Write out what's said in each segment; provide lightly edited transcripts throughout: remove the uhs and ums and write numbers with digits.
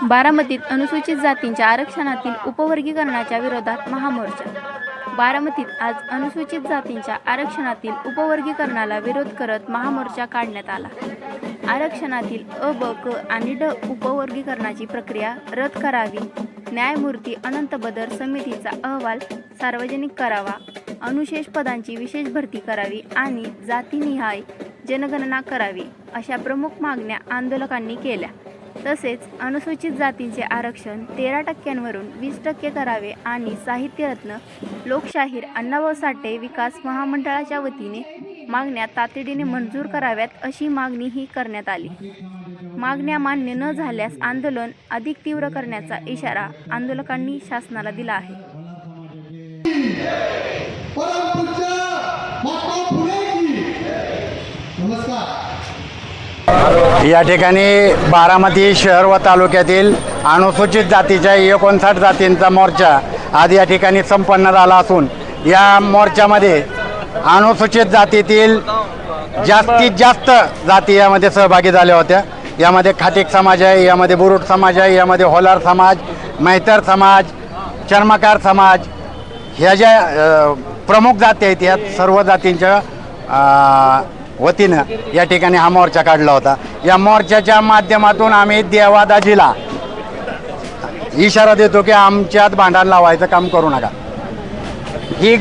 बारामतीत अनुसूचित जातींच्या आरक्षणातील उपवर्गीकरणाच्या विरोधात महामोर्चा। बारामतीत आज अनुसूचित जातींच्या आरक्षणातील उपवर्गीकरणाला विरोध करत महामोर्चा काढण्यात आला। आरक्षणातील अ, ब, क आणि ड उपवर्गीकरणाची प्रक्रिया रद्द करावी, न्यायमूर्ती अनंत बदर समितीचा अहवाल सार्वजनिक करावा, अनुशेष पदांची विशेष भरती करावी आणि जातीनिहाय जनगणना करावी अशा प्रमुख मागण्या आंदोलकांनी केल्या। तसेच अनुसूचित जातींचे आरक्षण 13% वरून 20% करावे आणि साहित्यरत्न लोकशाहीर अण्णाभाऊ साठे विकास महामंडळाच्या वतीने मागण्या तातडीने मंजूर कराव्यात अशी मागणीही करण्यात आली। मागण्या मान्य न झाल्यास आंदोलन अधिक तीव्र करण्याचा इशारा आंदोलकांनी शासनाला दिला आहे। या ठिकाणी बारामती शहर व तालुक्यातील अनुसूचित जातीच्या 59 जातींचा मोर्चा आज या ठिकाणी संपन्न झाला असून या मोर्चामध्ये अनुसूचित जातीतील जास्तीत जास्त जाती यामध्ये सहभागी झाल्या होत्या। यामध्ये खाटीक समाज आहे, यामध्ये बुरुड समाज आहे, यामध्ये होलार समाज, मैतर समाज, चर्मकार समाज, ह्या ज्या प्रमुख जाती आहेत या सर्व जातींच्या वतीनं या ठिकाणी हा मोर्चा काढला होता। या मोर्चाच्या माध्यमातून आम्ही देवादाजीला इशारा देतो की आमच्यात भांडण लावायचं काम करू नका। ही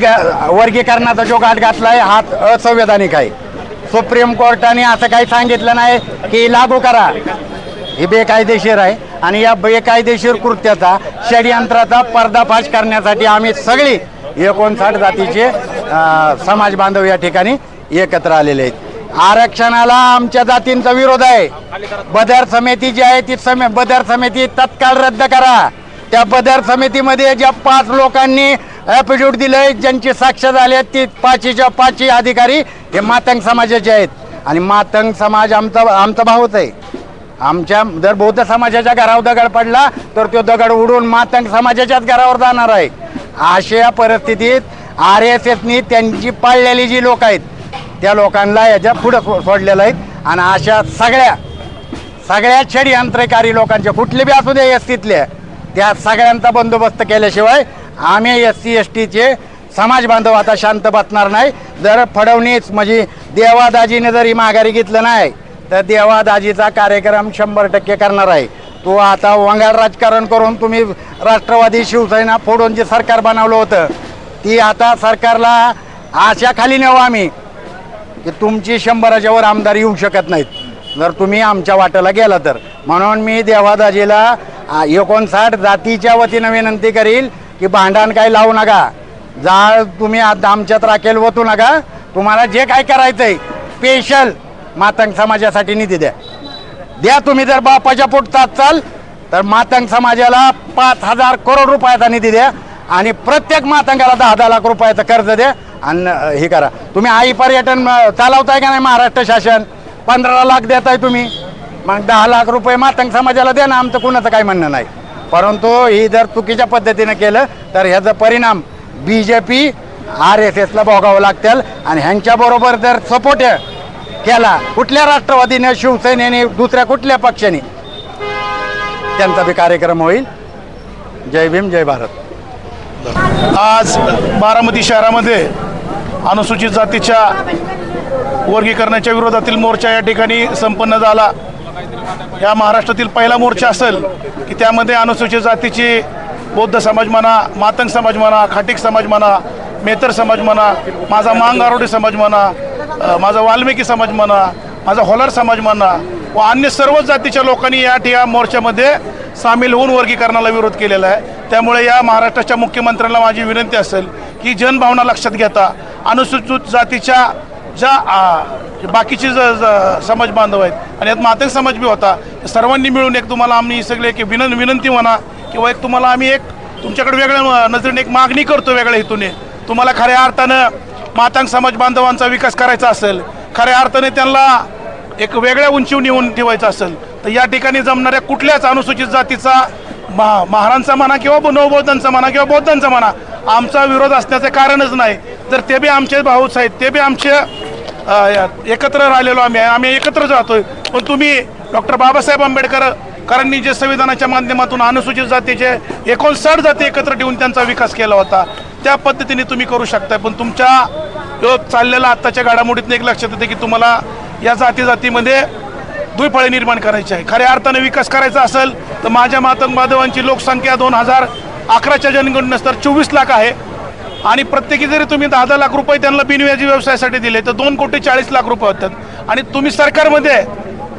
वर्गीकरणाचा जो घाट घातला आहे हा असंवैधानिक आहे। सुप्रीम कोर्टाने असं काही सांगितलं नाही की लागू करा, ही बेकायदेशीर आहे आणि या बेकायदेशीर कृत्याचा षडयंत्राचा पर्दाफाश करण्यासाठी आम्ही सगळी 59 जातीचे समाज बांधव या ठिकाणी एकत्र आलेले आहेत। आरक्षणाला आमच्या जातींचा विरोध आहे। बदर समिती जी आहे ती बदर समिती तत्काळ रद्द करा। त्या बदर समितीमध्ये ज्या 5 लोकांनी ॲफिडेव्हिट दिलंय, ज्यांची साक्ष झाली ती 5च्या 5 अधिकारी हे मातंग समाजाचे आहेत आणि मातंग समाज आमचा भाऊच आहे। आमच्या जर बौद्ध समाजाच्या घरावर दगड पडला तर तो दगड उडून मातंग समाजाच्याच घरावर जाणार आहे। अशा परिस्थितीत RSSनी त्यांची पाळलेली जी लोक आहेत त्या लोकांना याच्या पुढं सोडलेलं आहे आणि अशा सगळ्या षडयंत्रकारी लोकांच्या कुठले बी असू दे STतले त्या सगळ्यांचा बंदोबस्त केल्याशिवाय आम्ही SC STचे समाज बांधव आता शांत बसणार नाही। जर फडणवीस म्हणजे देवादाजीने जरी माघारी घेतलं नाही तर देवादाजीचा कार्यक्रम 100% करणार आहे। तो आता वंगाळ राजकारण करून तुम्ही राष्ट्रवादी शिवसेना फोडून जे सरकार बनवलं होतं ती आता सरकारला आशा खाली नेऊ आम्ही की तुमची 100च्या वर आमदार येऊ शकत नाहीत जर तुम्ही आमच्या वाट्याला गेला तर। म्हणून मी देवादाजीला 59 जातीच्या वतीनं विनंती करील की भांडण काही लावू नका, जाळ तुम्ही आता आमच्यात राखेल ओतू नका। तुम्हाला जे काय करायचंय स्पेशल मातंग समाजासाठी निधी द्या। तुम्ही जर बापाच्या पोटात चाल तर मातंग समाजाला 5,000 करोड रुपयाचा निधी द्या आणि प्रत्येक मातंगाला 10-10 लाख रुपयाचं कर्ज द्या आणि हे करा। तुम्ही आई पर्यटन चालवताय का नाही? महाराष्ट्र शासन 15 लाख देताय तुम्ही, मग 10 लाख रुपये मातंग समाजाला द्या ना, आमचं कुणाचं काही म्हणणं नाही। परंतु ही जर चुकीच्या पद्धतीनं केलं तर ह्याचा परिणाम BJP RSSला भोगावं लागतील आणि ह्यांच्याबरोबर जर सपोर्ट केला कुठल्या राष्ट्रवादीने, शिवसेनेने, दुसऱ्या कुठल्या पक्षाने त्यांचा बी कार्यक्रम होईल। जय भीम, जय भारत। आज बारामती शहरामध्ये अनुसूचित जातीच्या वर्गीकरणाच्या विरोधातील मोर्चा या ठिकाणी संपन्न झाला। या महाराष्ट्रातील पहिला मोर्चा असेल की त्यामध्ये अनुसूचित जातीची बौद्ध समाज म्हणा, मातंग समाज म्हणा, खाटीक समाज म्हणा, मेतर समाज म्हणा, माझा मांग आरोडी समाज म्हणा, माझा वाल्मिकी समाज म्हणा, माझा होलार समाज म्हणा व अन्य सर्व जातीच्या लोकांनी या मोर्चामध्ये सामील होऊन वर्गीकरणाला विरोध केलेला आहे। त्यामुळे या महाराष्ट्राच्या मुख्यमंत्र्यांना माझी विनंती असेल की जनभावना लक्षात घेता अनुसूचित जातीच्या ज्या बाकीचे समाज बांधव आहेत आणि यात मातंग समाज बी होता, सर्वांनी मिळून एक तुम्हाला आम्ही सगळे एक विनंती म्हणा किंवा एक तुम्हाला आम्ही एक तुमच्याकडे वेगळ्या नजरेने एक मागणी करतो वेगळ्या हेतूने। तुम्हाला खऱ्या अर्थानं मातंग समाज बांधवांचा विकास करायचा असेल, खऱ्या अर्थाने त्यांना एक वेगळ्या उंचीवर नेऊन ठेवायचं असेल तर या ठिकाणी जमणाऱ्या कुठल्याच अनुसूचित जातीचा महारांचा म्हणा किंवा नवबौद्धांचा म्हणा किंवा बौद्धांचा म्हणा आमचा विरोध असण्याचं कारणच नाही। तर ते बी आमचे भाऊच आहेत, ते बी आमचे एकत्र राहिलेलो आम्ही एकत्र जातोय। पण तुम्ही डॉक्टर बाबासाहेब आंबेडकर कारण जे संविधानाच्या माध्यमातून अनुसूचित जातीचे 59 जाती एकत्र ठेवून त्यांचा विकास केला होता, त्या पद्धतीने तुम्ही करू शकता. पण तुमच्या चाललेला आत्ताच्या घडामोडीतनं एक लक्षात येते की तुम्हाला या जातीमध्ये दुफळे निर्माण करायचे आहे. खऱ्या अर्थाने विकास करायचा असेल तर माझ्या मातंग बांधवांची लोकसंख्या 2011च्या जनगणनेनुसार 24 लाख आहे आणि प्रत्येकी जरी तुम्ही 10 लाख रुपये त्यांना बिनव्याजी व्यवसायासाठी दिले तर 2,40,00,000 रुपये होतात. आणि तुम्ही सरकारमध्ये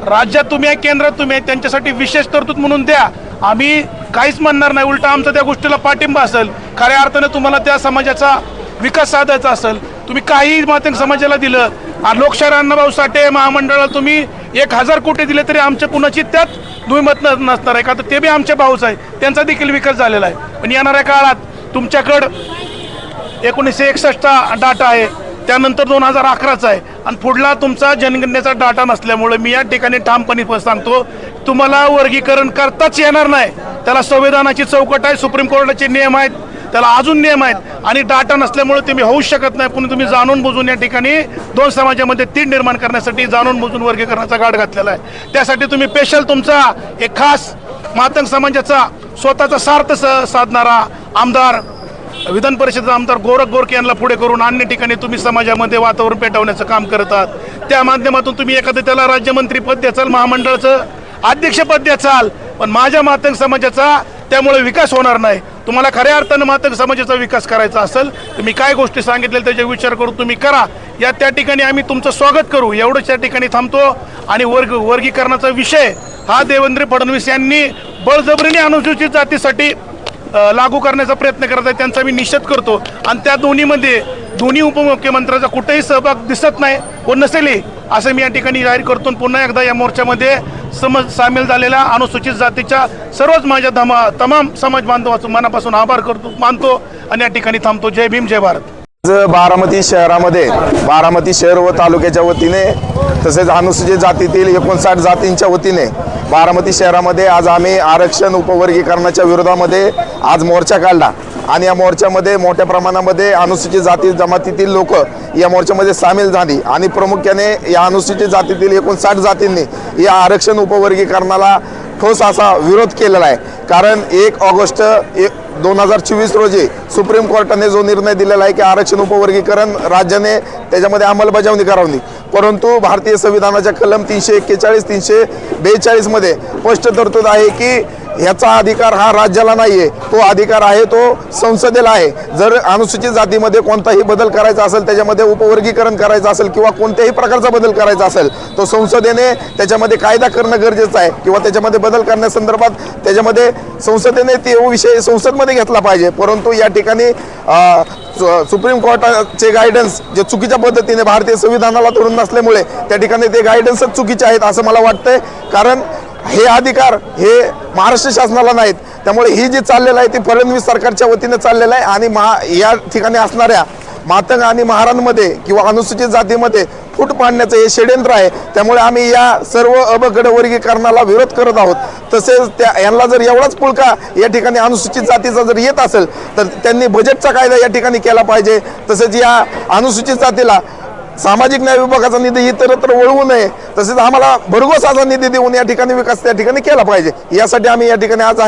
राज्यात तुम्ही आहे, केंद्रात तुम्ही आहे, त्यांच्यासाठी विशेष तरतूद म्हणून द्या. आम्ही काहीच म्हणणार नाही, उलटा आमचा त्या गोष्टीला पाठिंबा असेल. खऱ्या अर्थाने तुम्हाला त्या समाजाचा विकास साधायचा असेल, तुम्ही काही मातंग समाजाला दिलं, लोकशाहीर अण्णाभाऊ साठे महामंडळाला तुम्ही 1000 कोटी दिले तरी आमच्या कुणाची त्यात दुमत नसणार आहे का? तर ते बी आमचे भाऊच आहे, त्यांचा देखील विकास झालेला आहे. पण येणाऱ्या काळात तुमच्याकडं 1961चा डाटा आहे, त्यानंतर 2011चा आहे आणि पुढला तुमचा जनगणनेचा डाटा नसल्यामुळे मी या ठिकाणी ठामपणे सांगतो, तुम्हाला वर्गीकरण करताच येणार नाही. त्याला संविधानाची चौकट आहे, सुप्रीम कोर्टाचे नियम आहेत, त्याला अजून नियम आहेत आणि डाटा नसल्यामुळे तुम्ही होऊच शकत नाही. पण तुम्ही जाणून बुजून या ठिकाणी 2 समाजामध्ये 3 निर्माण करण्यासाठी जाणून बुजून वर्गीकरणाचा गाठ घातलेला आहे. त्यासाठी तुम्ही स्पेशल तुमचा एक खास मातंग समाजाचा स्वतःचा स्वार्थ साधणारा आमदार, विधान परिषदेचा आमदार गोरख गोरखे यांना पुढे करून अन्य ठिकाणी तुम्ही समाजामध्ये वातावरण पेटवण्याचं काम करत आहात. त्या माध्यमातून तुम्ही एखादं त्याला राज्यमंत्रीपद द्याचाल, महामंडळाचं अध्यक्षपद द्याचाल, पण माझ्या मातंग समाजाचा त्यामुळे विकास होणार नाही. तुम्हाला खऱ्या अर्थानं मातंग समाजाचा विकास करायचा असेल तर मी काय गोष्टी सांगितल्या त्याचा विचार करून तुम्ही करा. त्या ठिकाणी आम्ही तुमचं स्वागत करू. एवढंच त्या ठिकाणी थांबतो. आणि वर्गीकरणाचा विषय हा देवेंद्र फडणवीस यांनी बळजबरीने अनुसूचित जातीसाठी लागू करण्याचा प्रयत्न करत आहे, त्यांचा मी निषेध करतो. आणि त्या दोन्ही उपमुख्यमंत्र्यांचा कुठेही सहभाग दिसत नाही व नसेलही असं मी या ठिकाणी जाहीर करतो. पुन्हा एकदा या मोर्चामध्ये सामील झालेल्या अनुसूचित जातीच्या सर्वच माझ्या तमाम समाज बांधवांचं मनापासून आभार मानतो आणि या ठिकाणी थांबतो. जय भीम, जय भारत. आज बारामती शहरामध्ये बारामती शहर व तालुक्याच्या वतीने तसेच अनुसूचित जातीतील 59 जातींच्या वतीने बारामती शहरामध्ये आज आम्ही आरक्षण उपवर्गीकरणाच्या विरोधामध्ये आज मोर्चा काढला आणि या मोर्चामध्ये मोठ्या प्रमाणामध्ये अनुसूचित जाती जमातीतील लोक या मोर्चामध्ये सामील झाली आणि प्रामुख्याने या अनुसूचित जातीतील 59 जातींनी या आरक्षण उपवर्गीकरणाला ठोस असा विरोध केलेला आहे. कारण 1 ऑगस्ट 2024 रोजी सुप्रीम कोर्टाने जो निर्णय दिलेला आहे की आरक्षण उपवर्गीकरण राज्याने त्याच्यामध्ये अंमलबजावणी करावी, परंतु भारतीय संविधानाच्या कलम 341 342 मध्ये स्पष्ट तरतूद आहे की ह्याचा अधिकार हा राज्याला नाही आहे, तो अधिकार आहे तो संसदेला आहे. जर अनुसूचित जातीमध्ये कोणताही बदल करायचा असेल, त्याच्यामध्ये उपवर्गीकरण करायचं असेल किंवा कोणत्याही प्रकारचा बदल करायचा असेल तो संसदेने त्याच्यामध्ये कायदा करणं गरजेचं आहे किंवा त्याच्यामध्ये बदल करण्यासंदर्भात त्याच्यामध्ये संसदेने ते विषय संसदमध्ये घेतला पाहिजे. परंतु या ठिकाणी सुप्रीम कोर्टाचे गायडन्स जे चुकीच्या पद्धतीने भारतीय संविधानाला धरून नसल्यामुळे त्या ठिकाणी ते गायडन्सच चुकीचे आहेत असं मला वाटतंय. कारण हे अधिकार हे महाराष्ट्र शासनाला नाहीत. त्यामुळे ही जी चाललेलं आहे ती फडणवीस सरकारच्या वतीने चाललेलं आहे आणि या ठिकाणी असणाऱ्या मातंग आणि महारांमध्ये किंवा अनुसूचित जातीमध्ये फूट पाडण्याचं हे षड्यंत्र आहे. त्यामुळे आम्ही या सर्व अबगड वर्गीकरणाला विरोध करत आहोत. तसेच यांना जर एवढाच पुळका या ठिकाणी अनुसूचित जातीचा जर येत असेल तर त्यांनी बजेटचा कायदा या ठिकाणी केला पाहिजे. तसेच या अनुसूचित जातीला सामाजिक न्याय विभागाचा निधी इतरत्र वळवू नये, तसेच आम्हाला भरघोस असा निधी देऊन या ठिकाणी विकास त्या ठिकाणी केला पाहिजे. यासाठी आम्ही या ठिकाणी आज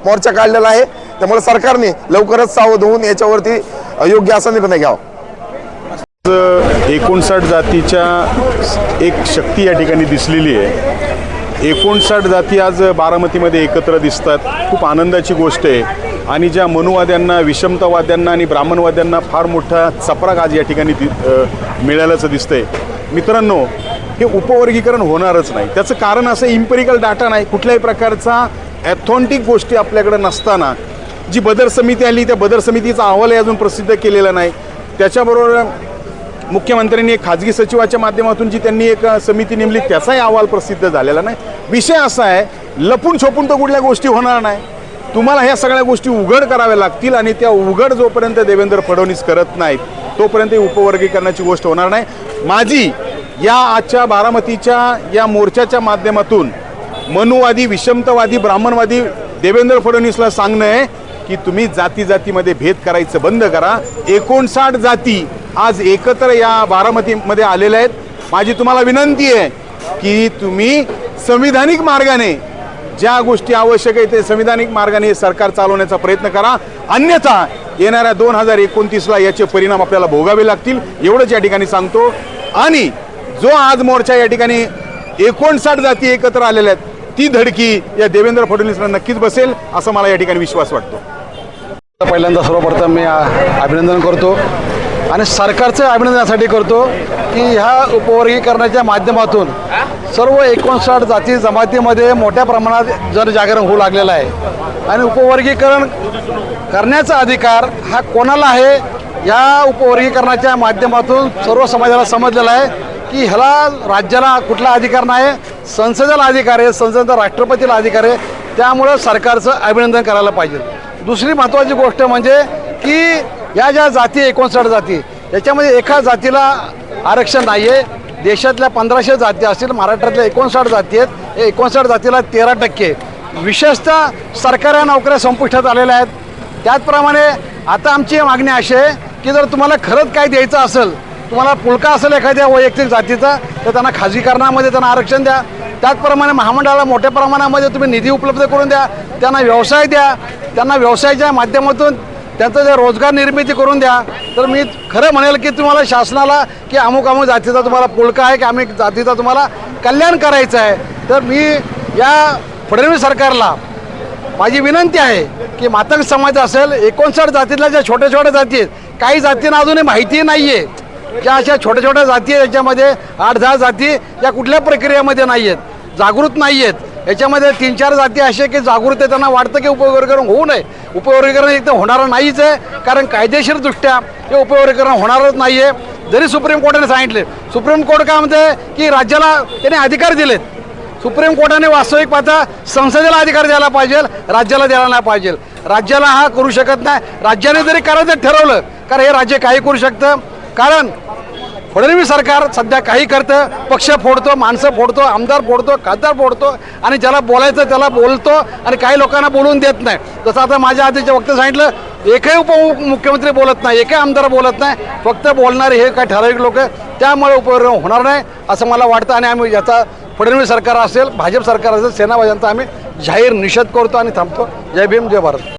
मोर्चा काढलेला आहे. त्यामुळे सरकारने लवकरच सावध होऊन याच्यावरती योग्य असा निर्णय घ्यावा. 59 जातीच्या एक शक्ती या ठिकाणी दिसलेली आहे. 59 जाती आज बारामतीमध्ये एकत्र दिसतात, खूप आनंदाची गोष्ट आहे. आणि ज्या मनुवाद्यांना, विषमतावाद्यांना आणि ब्राह्मणवाद्यांना फार मोठा चपराक आज या ठिकाणी मिळाल्याचं दिसतंय. मित्रांनो, हे उपवर्गीकरण होणारच नाही. त्याचं कारण असं इम्पेरिकल डाटा नाही, कुठल्याही प्रकारचा ॲथॉन्टिक गोष्टी आपल्याकडे नसताना जी बदर समिती आली त्या बदर समितीचा अहवालही अजून प्रसिद्ध केलेला नाही. त्याच्याबरोबर मुख्यमंत्र्यांनी एक खाजगी सचिवाच्या माध्यमातून जी त्यांनी एक समिती नेमली त्याचाही अहवाल प्रसिद्ध झालेला नाही. विषय असा आहे, लपून छपून तर कुठल्या गोष्टी होणार नाही. तुम्हाला ह्या सगळ्या गोष्टी उघड कराव्या लागतील आणि त्या उघड जोपर्यंत देवेंद्र फडणवीस करत नाहीत तोपर्यंत उपवर्गीकरणाची गोष्ट होणार नाही. माझी या आजच्या बारामतीच्या या मोर्चाच्या माध्यमातून मनुवादी, विषमतावादी, ब्राह्मणवादी देवेंद्र फडणवीसला सांगणं आहे की तुम्ही जातीमध्ये भेद करायचं बंद करा. 59 जाती आज एकत्र या बारामतीमध्ये आलेल्या आहेत. माझी तुम्हाला विनंती आहे की तुम्ही संविधानिक मार्गाने ज्या गोष्टी आवश्यक आहे ते संविधानिक मार्गाने सरकार चालवण्याचा प्रयत्न करा, अन्यथा येणाऱ्या 2029ला याचे परिणाम आपल्याला भोगावे लागतील, एवढंच या ठिकाणी सांगतो। आणि जो आज मोर्चा या ठिकाणी 59 जाती एकत्र आलेल्या आहेत, ती धडकी या देवेंद्र फडणवीसला नक्कीच बसेल असं मला या ठिकाणी विश्वास वाटतो। पहिल्यांदा सर्वप्रथम मी अभिनंदन करतो आणि सरकारचं अभिनंदन यासाठी करतो की ह्या उपवर्गीकरणाच्या माध्यमातून सर्व 59 जाती जमातीमध्ये मोठ्या प्रमाणात जनजागरण होऊ लागलेलं आहे आणि उपवर्गीकरण करण्याचा अधिकार हा कोणाला आहे या उपवर्गीकरणाच्या माध्यमातून सर्व समाजाला समजलेलं आहे की ह्याला राज्याला कुठला अधिकार नाही, संसदेला अधिकार आहे, संसदेचा राष्ट्रपतीला अधिकार आहे, त्यामुळं सरकारचं अभिनंदन करायला पाहिजे। दुसरी महत्त्वाची गोष्ट म्हणजे की या ज्या जाती 59 जाती याच्यामध्ये एका जातीला आरक्षण नाही आहे। देशातल्या 1500 जाती असतील, महाराष्ट्रातल्या 59 जाती आहेत, या 59 जातीला 13%, विशेषतः सरकारी नोकऱ्या संपुष्टात आलेल्या आहेत। त्याचप्रमाणे आता आमची मागणी अशी आहे की जर तुम्हाला खरंच काय द्यायचं असेल, तुम्हाला पुळका असेल एखाद्या वैयक्तिक जातीचा, तर त्यांना खाजगीकरणामध्ये त्यांना आरक्षण द्या। त्याचप्रमाणे महामंडळाला मोठ्या प्रमाणामध्ये तुम्ही निधी उपलब्ध करून द्या, त्यांना व्यवसाय द्या, त्यांना व्यवसायाच्या माध्यमातून त्यांचं जर रोजगार निर्मिती करून द्या। तर मी खरं म्हणेल की तुम्हाला शासनाला की अमुक अमुक जातीचा तुम्हाला पुळका आहे की अमुक जातीचा तुम्हाला कल्याण करायचं आहे, तर मी या फडणवीस सरकारला माझी विनंती आहे की मातंग समाज असेल, 59 जातीतल्या ज्या छोट्या छोट्या जाती आहेत, काही जातींना अजूनही माहिती नाही आहे, ज्या अशा छोट्या छोट्या जाती आहेत याच्यामध्ये 8-10 जाती या कुठल्या प्रक्रियेमध्ये नाही आहेत, जागृत नाही आहेत। याच्यामध्ये 3-4 जाती असे की जागृत आहे, त्यांना वाटतं की उपवर्गीकरण होऊ नये। उपवर्गीकरण एकदम होणारं नाहीच आहे, कारण कायदेशीरदृष्ट्या हे उपवर्गीकरण होणारच नाही आहे। जरी सुप्रीम कोर्टाने सांगितले, सुप्रीम कोर्ट काय म्हणते की राज्याला त्याने अधिकार दिलेत, सुप्रीम कोर्टाने वास्तविक पाहता संसदेला अधिकार द्यायला पाहिजे, राज्याला द्यायला नाही पाहिजे। राज्याला हा करू शकत नाही, राज्याने जरी करायचं ठरवलं कारण हे राज्य काही करू शकतं, कारण फडणवीस सरकार सध्या काही करतं, पक्ष फोडतो, माणसं फोडतो, आमदार फोडतो, खासदार फोडतो आणि ज्याला बोलायचं त्याला बोलतो आणि काही लोकांना बोलून देत नाही। जसं आता माझ्या आधीच्या वक्त्यात सांगितलं, एकही उपमुख्यमंत्री बोलत नाही, एकही आमदार बोलत नाही, फक्त बोलणारे हे काही ठराविक लोक, त्यामुळे उपवर्गीकरण होणार नाही असं मला वाटतं। आणि आम्ही याचा फडणवीस सरकार असेल, भाजप सरकार असेल, सेना भाजपचा आम्ही जाहीर निषेध करतो आणि थांबतो। जय भीम, जय भारत।